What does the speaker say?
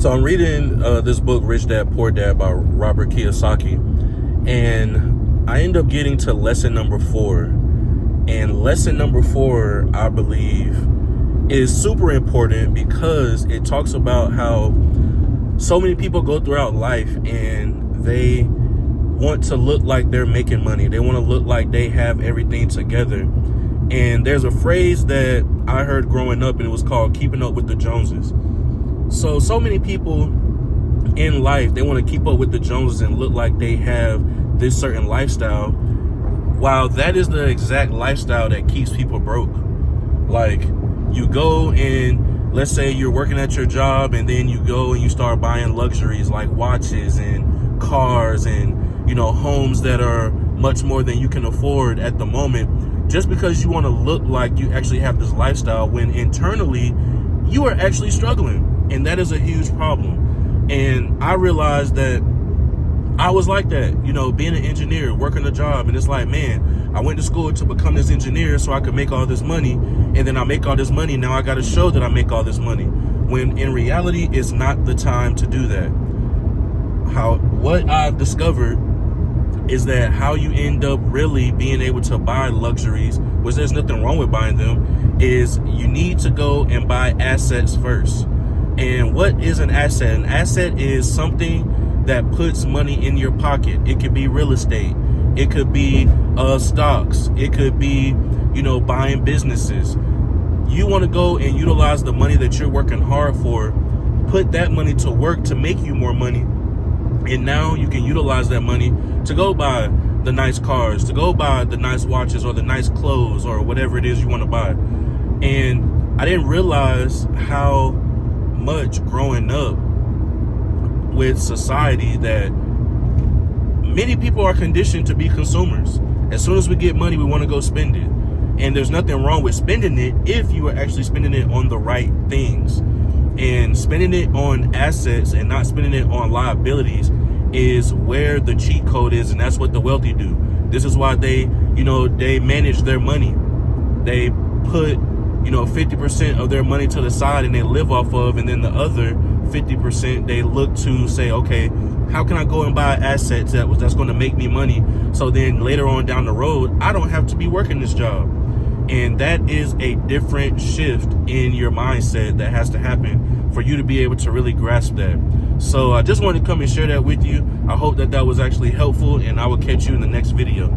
So I'm reading this book, Rich Dad, Poor Dad by Robert Kiyosaki. And I end up getting to lesson number 4. And lesson number 4, I believe, is super important because it talks about how so many people go throughout life and they want to look like they're making money. They want to look like they have everything together. And there's a phrase that I heard growing up, and it was called keeping up with the Joneses. So many people in life, they want to keep up with the Joneses and look like they have this certain lifestyle, while that is the exact lifestyle that keeps people broke. Like, you go and let's say you're working at your job, and then you go and you start buying luxuries like watches and cars and, you know, homes that are much more than you can afford at the moment, just because you want to look like you actually have this lifestyle when internally you are actually struggling. And that is a huge problem. And I realized that I was like that, you know, being an engineer, working a job. And it's like, man, I went to school to become this engineer so I could make all this money. And then I make all this money. Now I got to show that I make all this money. When in reality, it's not the time to do that. What I've discovered is that how you end up really being able to buy luxuries, which there's nothing wrong with buying them, is you need to go and buy assets first. And what is an asset? An asset is something that puts money in your pocket. It could be real estate. It could be stocks. It could be, you know, buying businesses. You want to go and utilize the money that you're working hard for, put that money to work to make you more money. And now you can utilize that money to go buy the nice cars, to go buy the nice watches or the nice clothes or whatever it is you want to buy. And I didn't realize how much growing up with society that many people are conditioned to be consumers. As soon as we get money, we want to go spend it. And there's nothing wrong with spending it if you are actually spending it on the right things. And spending it on assets and not spending it on liabilities is where the cheat code is, and that's what the wealthy do. This is why they manage their money. They put 50% of their money to the side and they live off of, and then the other 50% they look to say, okay, how can I go and buy assets that's going to make me money, so then later on down the road I don't have to be working this job. And that is a different shift in your mindset that has to happen for you to be able to really grasp that. So I just wanted to come and share that with you. I hope that was actually helpful, and I will catch you in the next video.